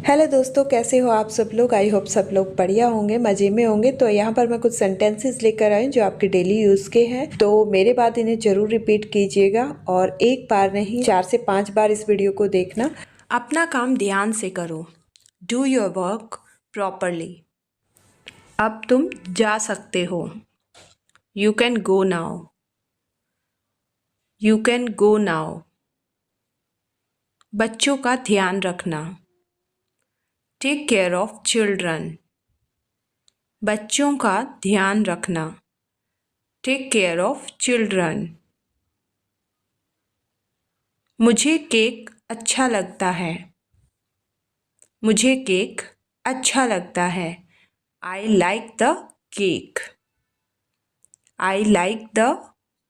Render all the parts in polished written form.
Hello दोस्तों, कैसे हो आप सब लोग। आई होप सब लोग बढ़िया होंगे, मज़े में होंगे। तो यहाँ पर मैं कुछ सेंटेंसेस लेकर आई जो आपके डेली यूज़ के हैं, तो मेरे बाद इन्हें ज़रूर रिपीट कीजिएगा और एक बार नहीं 4 से 5 बार इस वीडियो को देखना। अपना काम ध्यान से करो। Do your work properly. अब तुम जा सकते हो। You can go now. You can go now. बच्चों का ध्यान रखना। Take care of children. बच्चों का ध्यान रखना। Take care of children. मुझे केक अच्छा लगता है। मुझे केक अच्छा लगता है। I like the cake. I like the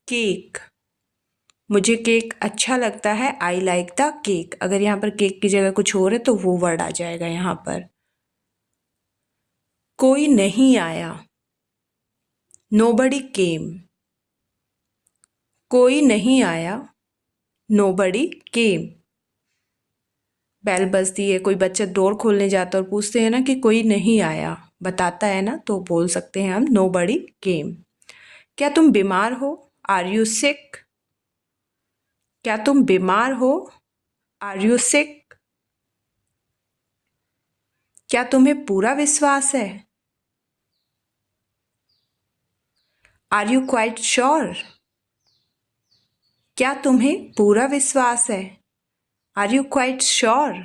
cake. मुझे केक अच्छा लगता है। I like the cake. अगर यहाँ पर केक की जगह कुछ और है तो वो वर्ड आ जाएगा यहाँ पर। कोई नहीं आया। Nobody came. कोई नहीं आया। Nobody came. बेल बजती है, कोई बच्चा डोर खोलने जाता है और पूछते हैं ना कि कोई नहीं आया, बताता है ना, तो बोल सकते हैं हम नोबडी केम। क्या तुम बीमार हो? Are you sick? क्या तुम बीमार हो? Are you sick? क्या तुम्हें पूरा विश्वास है? Are you quite sure? क्या तुम्हें पूरा विश्वास है? Are you quite sure?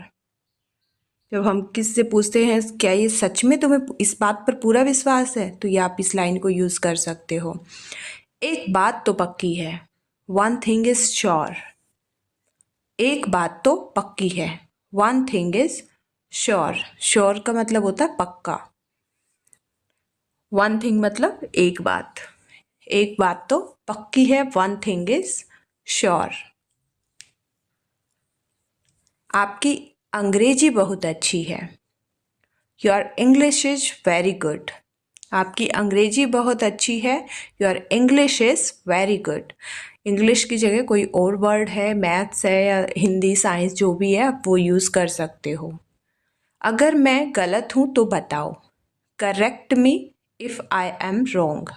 जब हम किसी से पूछते हैं क्या ये सच में तुम्हें इस बात पर पूरा विश्वास है, तो ये आप इस लाइन को यूज़ कर सकते हो। एक बात तो पक्की है। One thing is sure. एक बात तो पक्की है। One thing is sure. Sure का मतलब होता है पक्का। वन थिंग मतलब एक बात। एक बात तो पक्की है। One thing is sure. आपकी अंग्रेजी बहुत अच्छी है। Your English is very good. आपकी अंग्रेजी बहुत अच्छी है। Your English is very good. English की जगह कोई और वर्ड है, मैथ्स है या हिंदी साइंस जो भी है, आप वो यूज़ कर सकते हो। अगर मैं गलत हूँ तो बताओ। Correct me if I am wrong.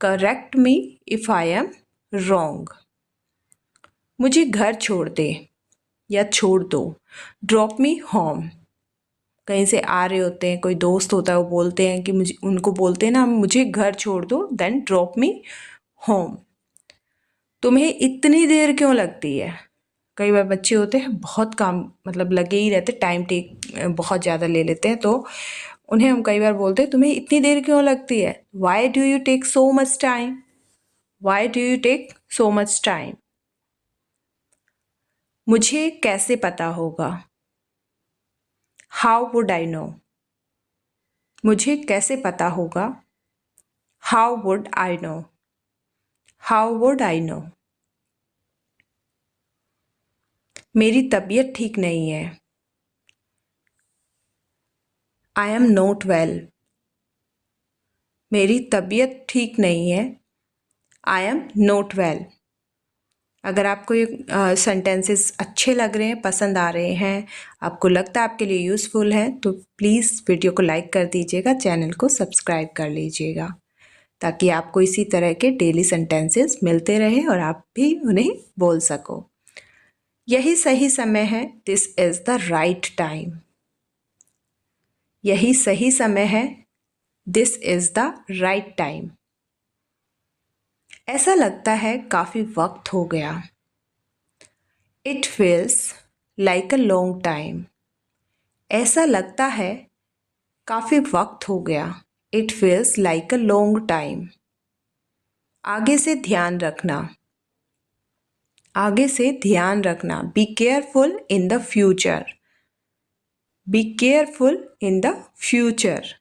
Correct me if I am wrong. मुझे घर छोड़ दे या छोड़ दो। Drop me home. कहीं से आ रहे होते हैं, कोई दोस्त होता है, वो बोलते हैं कि मुझे, उनको बोलते हैं ना मुझे घर छोड़ दो, देन ड्रॉप मी होम। तुम्हें इतनी देर क्यों लगती है? कई बार बच्चे होते हैं बहुत काम मतलब लगे ही रहते, टाइम टेक बहुत ज़्यादा ले लेते हैं, तो उन्हें हम कई बार बोलते हैं तुम्हें इतनी देर क्यों लगती है। Why do you take so much time? Why do you take so much time? मुझे कैसे पता होगा? How would I no? मुझे कैसे पता होगा? How would I no? How would I no? मेरी तबीयत ठीक नहीं है। आई एम नॉट वेल। मेरी तबीयत ठीक नहीं है। आई एम नॉट वेल। अगर आपको ये सेंटेंसेस अच्छे लग रहे हैं, पसंद आ रहे हैं, आपको लगता है आपके लिए यूज़फुल है, तो प्लीज़ वीडियो को लाइक कर दीजिएगा, चैनल को सब्सक्राइब कर लीजिएगा, ताकि आपको इसी तरह के डेली सेंटेंसेस मिलते रहे और आप भी उन्हें बोल सको। यही सही समय है। This is the right time. यही सही समय है। This is the right time. ऐसा लगता है काफ़ी वक्त हो गया। It feels like a long time. ऐसा लगता है काफ़ी वक्त हो गया। It feels like a long time. आगे से ध्यान रखना। आगे से ध्यान रखना। Be careful in the future. Be careful in the future.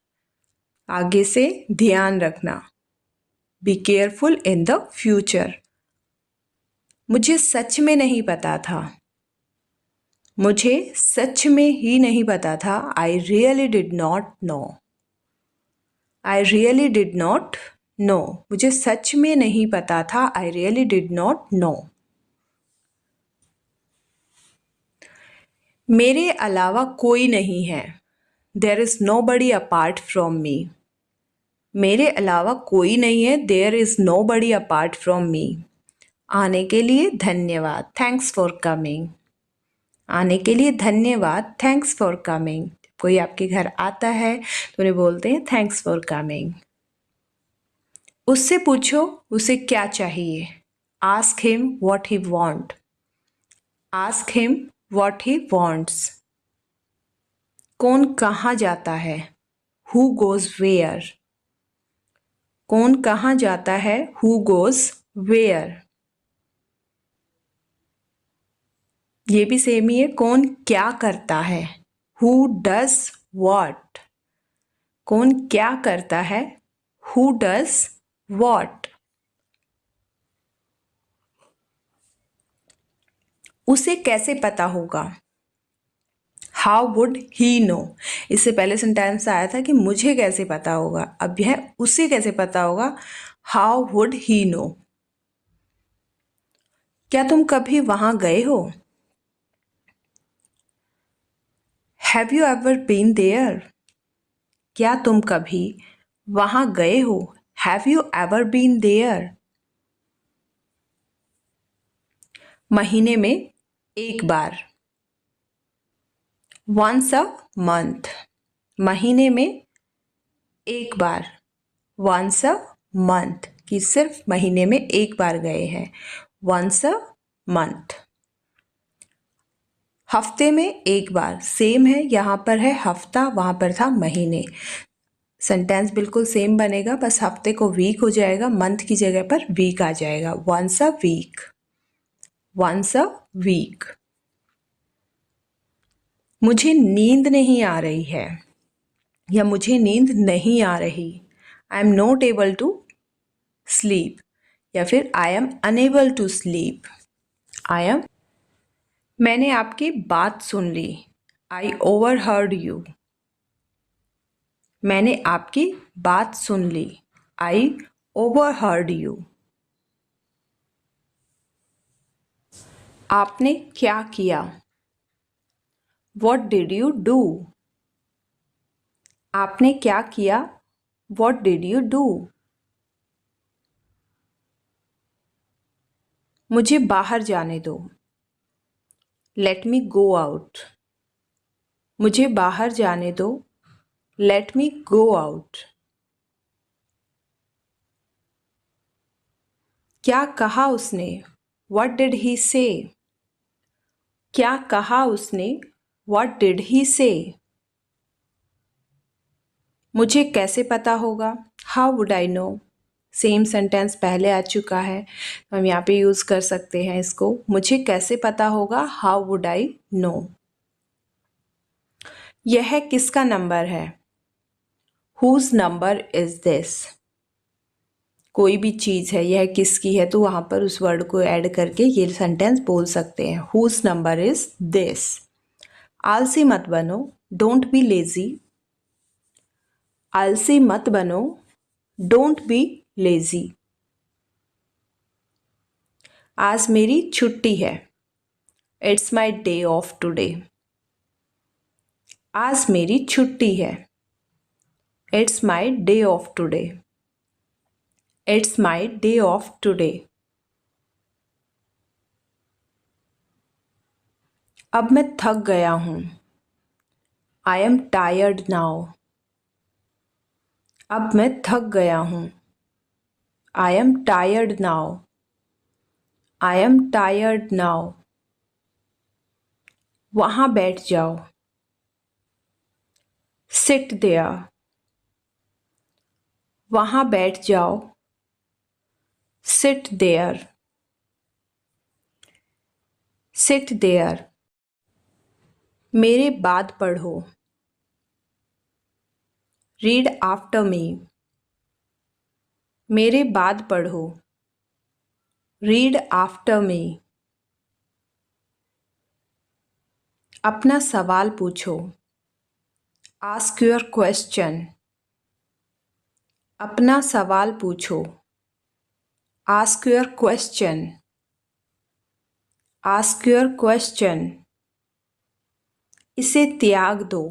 आगे से ध्यान रखना। Be careful in the future. मुझे सच में नहीं पता था। मुझे सच में ही नहीं पता था। I really did not know. I really did not know. मुझे सच में नहीं पता था। I really did not know. मेरे अलावा कोई नहीं है। There is nobody apart from me. मेरे अलावा कोई नहीं है। There is nobody apart from me. आने के लिए धन्यवाद, थैंक्स फॉर कमिंग। आने के लिए धन्यवाद, थैंक्स फॉर कमिंग। कोई आपके घर आता है तो उन्हें बोलते हैं थैंक्स फॉर कमिंग। उससे पूछो उसे क्या चाहिए। Ask him what he want. Ask him what he wants. कौन कहाँ जाता है। Who goes where. कौन कहाँ जाता है। Who goes where. ये भी सेम ही है। कौन क्या करता है। Who does what. कौन क्या करता है। Who does what. उसे कैसे पता होगा। How would he know. इससे पहले सेंटेंस आया था कि मुझे कैसे पता होगा, अब यह उसे कैसे पता होगा। How would he know. क्या तुम कभी वहां गए हो। Have you ever been there. क्या तुम कभी वहां गए हो। Have you ever been there. महीने में एक बार। Once a month. महीने में एक बार। वंस अ मंथ कि सिर्फ महीने में एक बार गए हैं। Once a month. हफ्ते में एक बार सेम है, यहाँ पर है हफ्ता, वहाँ पर था महीने। सेंटेंस बिल्कुल सेम बनेगा, बस हफ्ते को वीक हो जाएगा, मंथ की जगह पर वीक आ जाएगा। Once a week. Once a week. मुझे नींद नहीं आ रही है या मुझे नींद नहीं आ रही। I am not able to sleep या फिर I am unable to sleep. I am. मैंने आपकी बात सुन ली। I overheard you. मैंने आपकी बात सुन ली। I overheard you. आपने क्या किया। What did you do. आपने क्या किया। What did you do. मुझे बाहर जाने दो। Let me go out. मुझे बाहर जाने दो। Let me go out. क्या कहा उसने। वट डिड ही से। क्या कहा उसने। वट डिड ही से। मुझे कैसे पता होगा। How would I no. Same sentence पहले आ चुका है, हम यहाँ पे यूज़ कर सकते हैं इसको। मुझे कैसे पता होगा। How would I know. यह किसका नंबर है। Whose number is this. कोई भी चीज़ है, यह किसकी है, तो वहाँ पर उस वर्ड को ऐड करके ये सेंटेंस बोल सकते हैं। Whose number is this. आलसी मत बनो। Don't be lazy. आलसी मत बनो। Don't be lazy. आज मेरी छुट्टी है। It's my day off today. आज मेरी छुट्टी है। It's my day off today. It's my day off today. अब मैं थक गया हूँ। I am tired now. अब मैं थक गया हूँ। I am tired now. I am tired now. वहाँ बैठ जाओ। Sit there. वहाँ बैठ जाओ। Sit there. Sit there. मेरे बाद पढ़ो। Read after me. मेरे बाद पढ़ो। Read after me. अपना सवाल पूछो। Ask your question. अपना सवाल पूछो। Ask your question. Ask your question. इसे त्याग दो,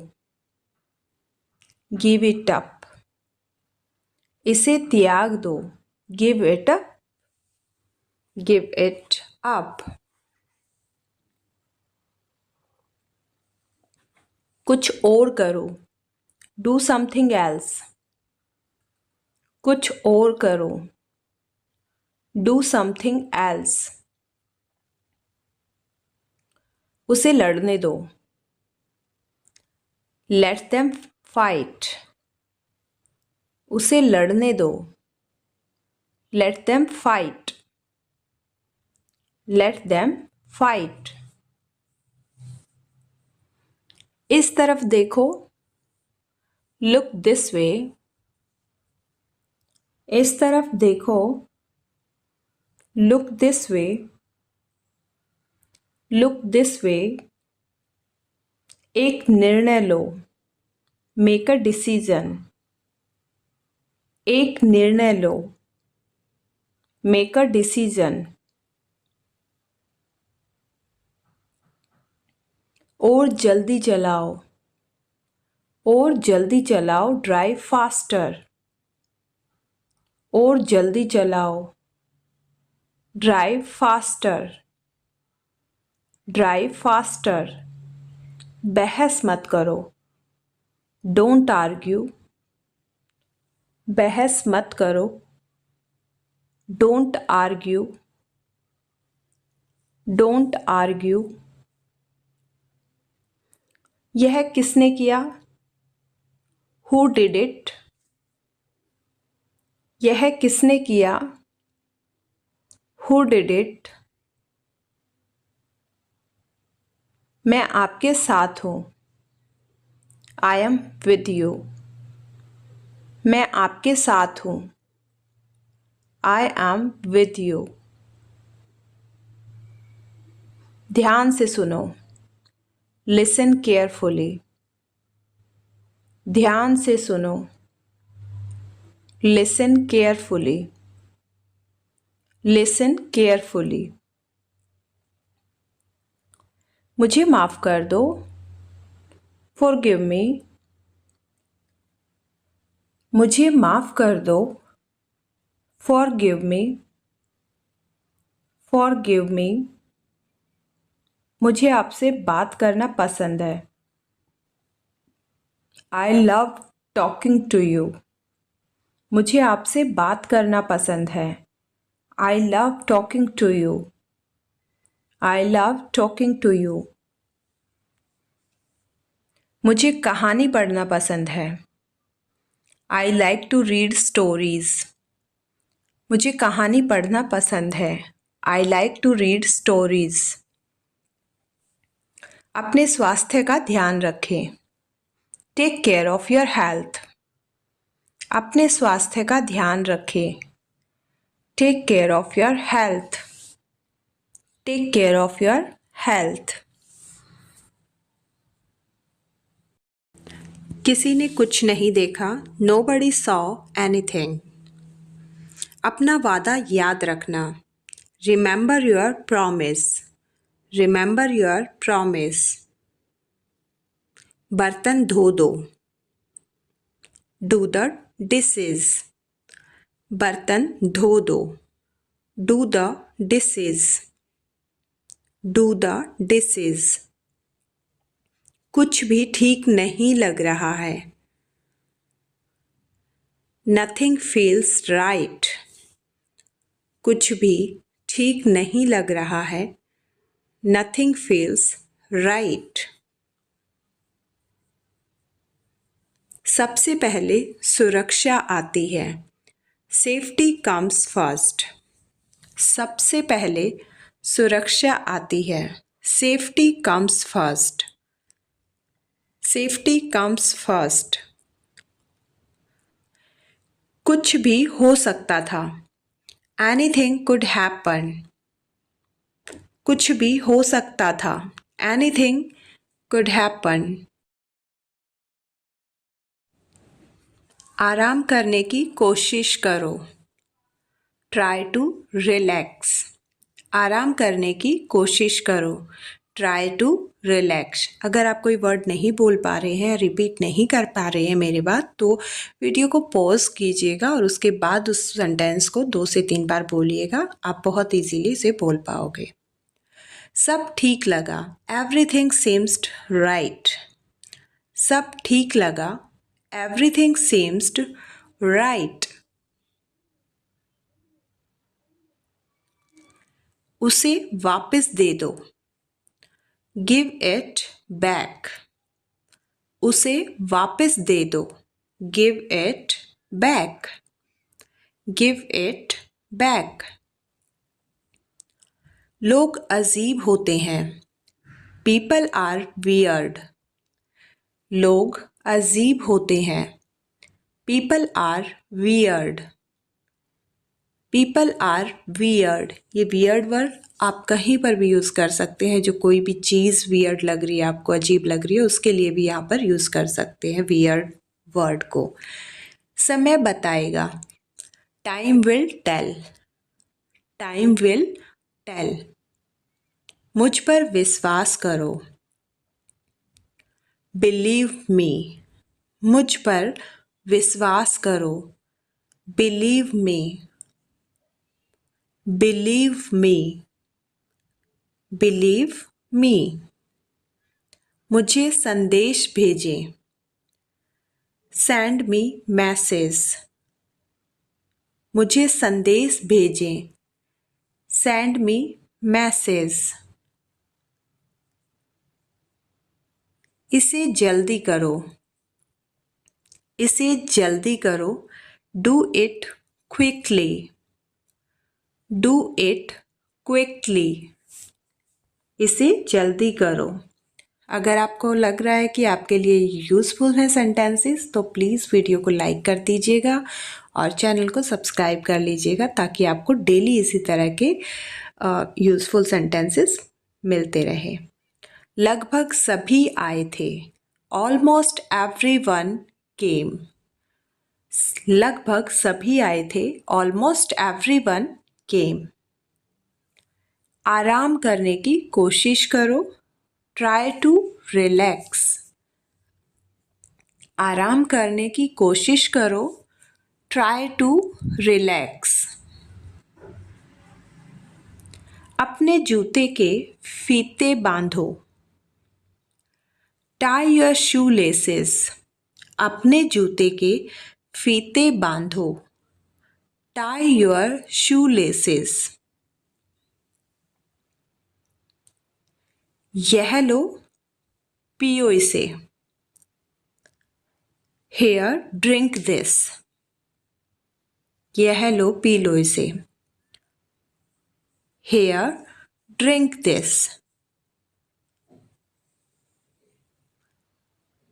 गिव इट अप। इसे त्याग दो, give it up, give it up. कुछ और करो, डू समथिंग एल्स। कुछ और करो, डू समथिंग एल्स। उसे लड़ने दो, लेट देम फाइट। उसे लड़ने दो, let them fight, let them fight. इस तरफ देखो, लुक दिस वे। इस तरफ देखो, look this way, look this way. एक निर्णय लो, मेक अ डिसीजन। एक निर्णय लो, मेक अ डिसीजन। और जल्दी चलाओ, और जल्दी चलाओ, ड्राइव फास्टर। और जल्दी चलाओ, ड्राइव फास्टर, ड्राइव फास्टर। बहस मत करो, डोंट आर्ग्यू। बहस मत करो, डोंट आर्ग्यू, डोंट आर्ग्यू। यह किसने किया, हु डिड इट। यह किसने किया, हु डिड इट। मैं आपके साथ हूँ, आई एम विद यू। मैं आपके साथ हूँ, आई एम विद यू। ध्यान से सुनो, लिसन केयरफुली। ध्यान से सुनो, लिसन केयरफुली, लिसन केयरफुली। मुझे माफ़ कर दो, फॉरगिव मी। मुझे माफ़ कर दो, फॉरगिव मी, फॉरगिव मी। मुझे आपसे बात करना पसंद है, I love talking to you. मुझे आपसे बात करना पसंद है, I love talking to you, I love talking to you. मुझे कहानी पढ़ना पसंद है, I like to read stories. मुझे कहानी पढ़ना पसंद है, I like to read stories. अपने स्वास्थ्य का ध्यान रखें, take care of your health. अपने स्वास्थ्य का ध्यान रखें, take care of your health, take care of your health. किसी ने कुछ नहीं देखा, नोबडी सॉ एनीथिंग। अपना वादा याद रखना, remember your promise, remember your promise. बर्तन धो दो, डू द डिशेस। बर्तन धो दो, do the dishes, do the dishes. कुछ भी ठीक नहीं लग रहा है, नथिंग फील्स राइट। कुछ भी ठीक नहीं लग रहा है, नथिंग फील्स राइट। सबसे पहले सुरक्षा आती है, सेफ्टी कम्स फर्स्ट। सबसे पहले सुरक्षा आती है, safety comes first, safety comes first. कुछ भी हो सकता था, एनीथिंग कुड हैपन। कुछ भी हो सकता था, एनीथिंग कुड हैपन। आराम करने की कोशिश करो, ट्राई टू रिलैक्स। आराम करने की कोशिश करो, ट्राई टू रिलैक्स। अगर आप कोई वर्ड नहीं बोल पा रहे हैं, रिपीट नहीं कर पा रहे हैं मेरी बात, तो वीडियो को पॉज कीजिएगा और उसके बाद उस सेंटेंस को 2 से 3 बार बोलिएगा। आप बहुत इजीली इसे बोल पाओगे। सब ठीक लगा, एवरीथिंग सीम्स्ड राइट। सब ठीक लगा, एवरीथिंग सीम्स्ड राइट। उसे वापस दे दो, गिव इट बैक। उसे वापस दे दो, give it back. Give it back. लोग अजीब होते हैं, पीपल आर वियर्ड। लोग अजीब होते हैं, people are weird. People are weird. ये वियर्ड वर्ड आप कहीं पर भी यूज़ कर सकते हैं। जो कोई भी चीज़ वियर्ड लग रही है, आपको अजीब लग रही है, उसके लिए भी यहाँ पर यूज़ कर सकते हैं वियर्ड वर्ड को। समय बताएगा, time will tell. Time will tell. मुझ पर विश्वास करो, बिलीव मी। मुझ पर विश्वास करो, believe me. Believe me. Believe me. मुझे संदेश भेजें, सेंड मी मैसेज। मुझे संदेश भेजें, सेंड मी मैसेज। इसे जल्दी करो, इसे जल्दी करो, do it quickly. Do it quickly. इसे जल्दी करो। अगर आपको लग रहा है कि आपके लिए यूज़फुल है सेंटेंसेस, तो प्लीज़ वीडियो को लाइक कर दीजिएगा और चैनल को सब्सक्राइब कर लीजिएगा, ताकि आपको डेली इसी तरह के यूज़फुल सेंटेंसेस मिलते रहे। लगभग सभी आए थे, ऑलमोस्ट एवरीवन केम। लगभग सभी आए थे, ऑलमोस्ट एवरीवन केम। आराम करने की कोशिश करो, ट्राई टू रिलैक्स। आराम करने की कोशिश करो, ट्राई टू रिलैक्स। अपने जूते के फीते बांधो, टाई योर शू लेसेस। अपने जूते के फीते बांधो, टाई योर शू लेसेस। यह लो, पियो इसे। Here, drink this. यह लो, पी लो इसे। Here, drink this.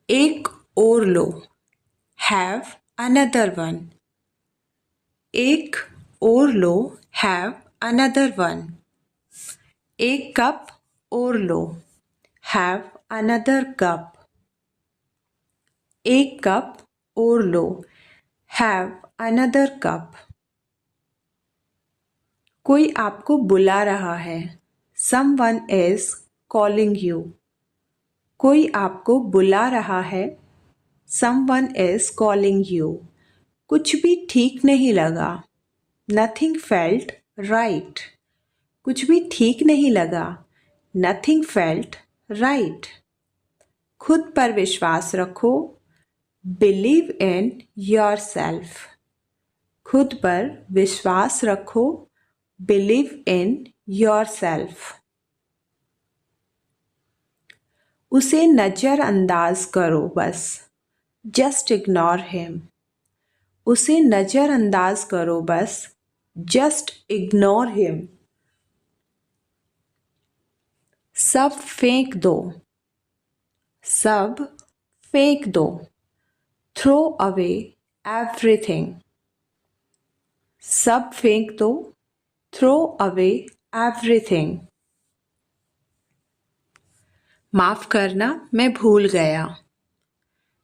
एक और लो, have another one. एक और लो, have another one. एक कप और लो, have another cup. एक कप और लो, have another cup. कोई आपको बुला रहा है, someone is calling you. कोई आपको बुला रहा है, someone is calling you. कुछ भी ठीक नहीं लगा, nothing felt right. कुछ भी ठीक नहीं लगा, nothing felt right. खुद पर विश्वास रखो, believe in yourself. खुद पर विश्वास रखो, believe in yourself. उसे नज़रअंदाज करो बस, just ignore him. उसे नज़रअंदाज करो बस, just ignore him. सब फेंक दो, सब फेंक दो, throw away everything. सब फेंक दो, throw away everything. माफ़ करना, मैं भूल गया,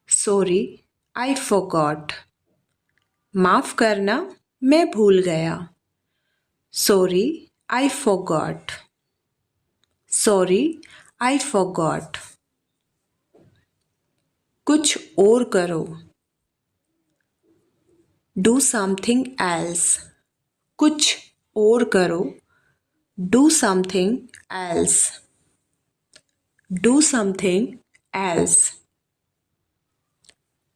sorry, I forgot. माफ़ करना, मैं भूल गया, sorry, I forgot. Sorry, I forgot. कुछ और करो. Do something else. कुछ और करो. Do something else. Do something else.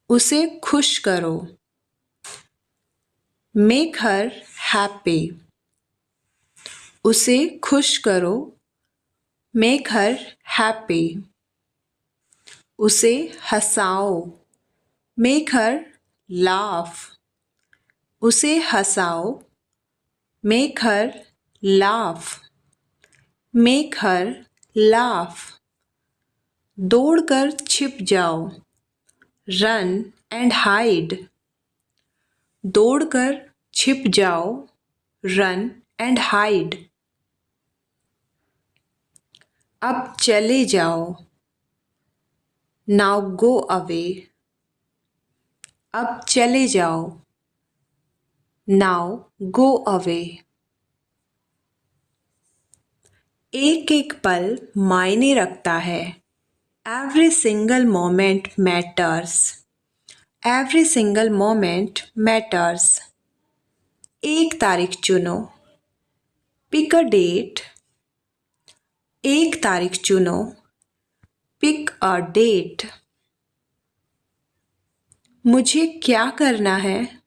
उसे खुश करो. Make her happy. उसे खुश करो. Make her happy. उसे हंसाओ. Make her laugh. उसे हंसाओ. Make her laugh. Make her laugh. दौड़कर छिप जाओ. Run and hide. दौड़कर छिप जाओ. Run and hide. अब चले जाओ. Now go away. अब चले जाओ. Now go away. एक एक पल मायने रखता है. Every single moment matters. Every single moment matters. एक तारीख चुनो. Pick a date. एक तारीख चुनो. Pick a date. मुझे क्या करना है?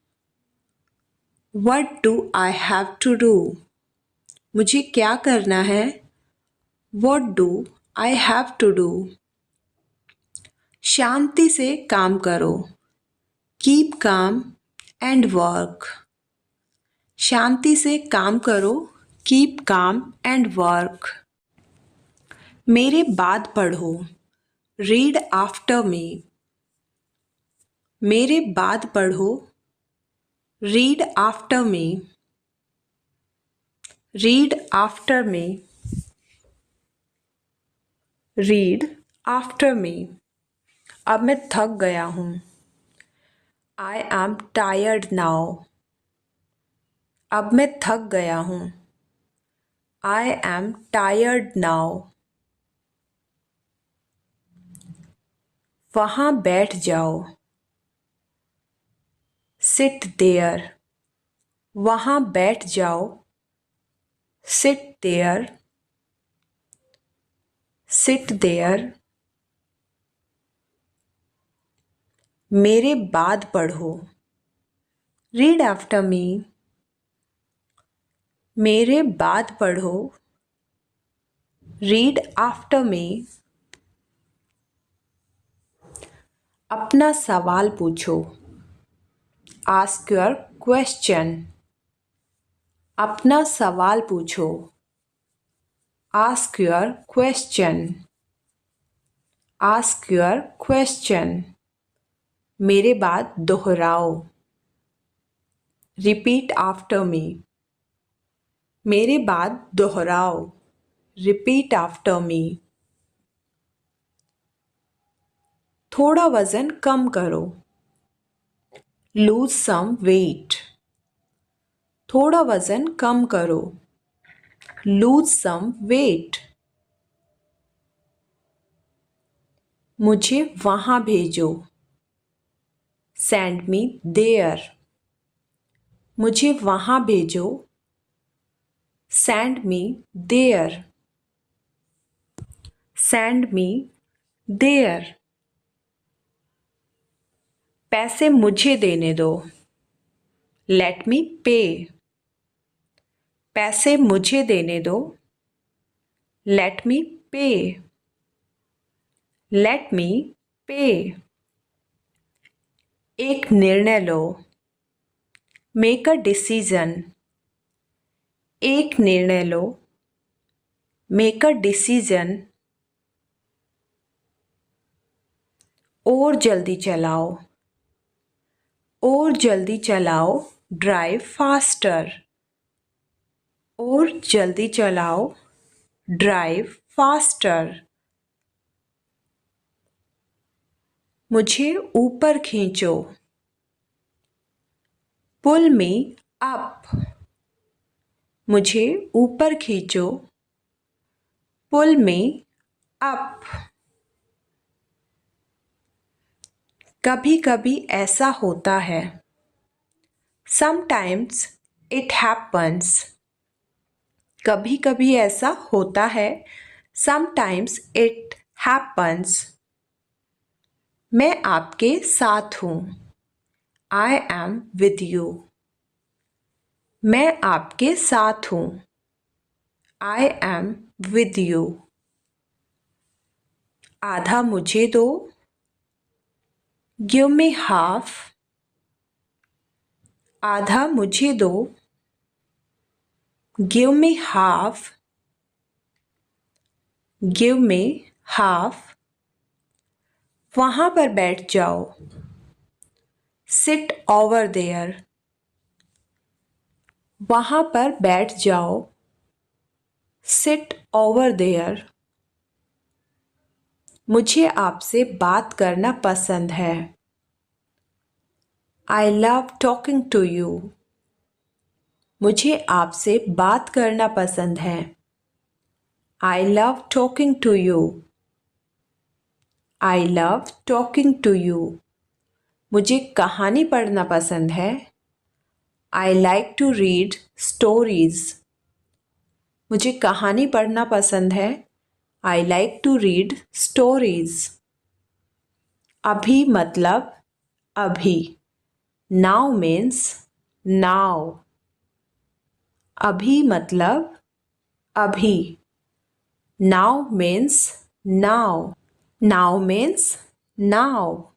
What do I have to do? मुझे क्या करना है? What do I have to do? शांति से काम करो. Keep calm and work. शांति से काम करो. Keep calm and work. मेरे बाद पढ़ो. Read after me. मेरे बाद पढ़ो. Read after me. Read after me. Read after me. अब मैं थक गया हूँ. I am tired now. अब मैं थक गया हूँ. I am tired now. वहाँ बैठ जाओ. Sit there. वहाँ बैठ जाओ. Sit there. Sit there. मेरे बाद पढ़ो. Read after me. मेरे बाद पढ़ो. Read after me. अपना सवाल पूछो. Ask your question. अपना सवाल पूछो. Ask your question. Ask your question. मेरे बाद दोहराओ. Repeat after me. मेरे बाद दोहराओ. Repeat after me. थोड़ा वजन कम करो. Lose some weight. थोड़ा वजन कम करो. Lose some weight. मुझे वहाँ भेजो. Send me there. मुझे वहाँ भेजो. Send me there. Send me there. पैसे मुझे देने दो. Let me pay. पैसे मुझे देने दो. Let me pay. Let me pay. एक निर्णय लो. Make a decision. एक निर्णय लो. Make a decision. और जल्दी चलाओ. और जल्दी चलाओ. Drive faster. और जल्दी चलाओ. Drive faster. मुझे ऊपर खींचो. Pull me up. मुझे ऊपर खींचो. Pull me up. कभी कभी ऐसा होता है. Sometimes it happens. कभी कभी ऐसा होता है. Sometimes it happens. मैं आपके साथ हूँ. I am with you. मैं आपके साथ हूँ. I am with you. आधा मुझे दो. Give me half. आधा मुझे दो. Give me half. Give me half. वहाँ पर बैठ जाओ. Sit over there. वहाँ पर बैठ जाओ. Sit over there. मुझे आपसे बात करना पसंद है. I love talking to you. मुझे आपसे बात करना पसंद है. I love talking to you. I love talking to you. मुझे कहानी पढ़ना पसंद है. I like to read stories. मुझे कहानी पढ़ना पसंद है. I like to read stories. अभी मतलब अभी. Now means now. अभी मतलब अभी. Now means now. Now means now.